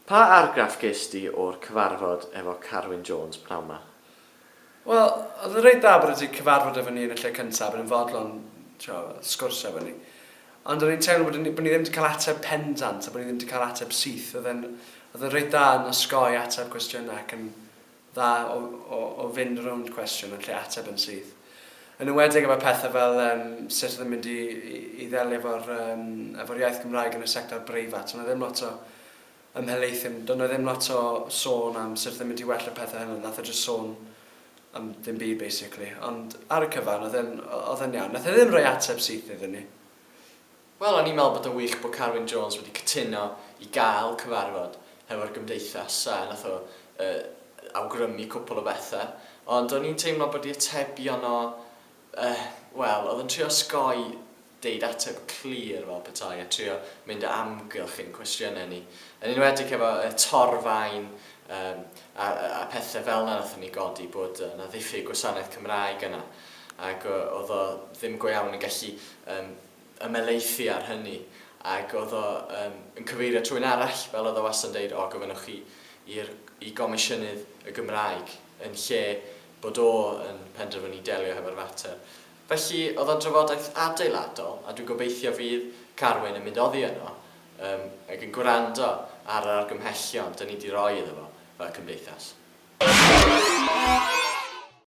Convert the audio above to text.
Pa argraff ges di o'r cyfarfod efo Carwyn Jones pnawn 'ma? Wel, oedd yn reit da bod wedi cyfarfod efo ni yn y lle cyntaf, bod yn fodlon sgwrs efo ni. Ond o'n i'n teimlo bod ni ddim wedi cael ateb pendant, a bod ni ddim wedi cael ateb syth. Oedd yn reit da yn osgoi ateb cwestiynau ac yn dda o fynd rownd cwestiwn yn lle ateb yn syth. Yn ymwedig efo pethau fel sut oedd yn mynd i ddelio efo'r iaith Gymraeg yn y sector breifat. Ond oedd ddim lot o ymhelaethyn, doedd ddim lot o sôn am sut oedd yn mynd i well y pethau hynny. Nath o jyst sôn am ddim byd, basically. Ond ar y cyfan, oedd yn iawn. Nath o ddim rhoi ateb syth iddyn ni. Wel, o'n i'n meddwl bod yn wych bod Carwyn Jones wedi cytuno i gael cyfarfod efo'r Gymdeithas a nath o awgrymu cwpl o bethau. Ond o'n i'n teimlo bod i atebion o, wel, oedd yn trio osgoi deud ateb clir fel petai a trio mynd â amgylch yn cwestiynau ni. Yn enwedig efo torfain a pethau fel yna nath ni godi bod yna ddiffyg gwasanaeth Cymraeg yna. Ac oedd o ddim go iawn yn gallu ymhelaethu ar hynny. Ac oedd o yn cyfeirio trwy'n arall fel oedd o wastad yn deud, o gofynnwch chi i gomisiynydd y Gymraeg yn lle bod o yn penderfynu delio hefo'r fater. Felly oedd o'n drafodaeth adeiladol a dwi'n gobeithio fydd Carwyn yn mynd oddi yno ac yn gwrando ar yr argymhellion dyn ni wedi rhoi iddo fo fel Cymdeithas.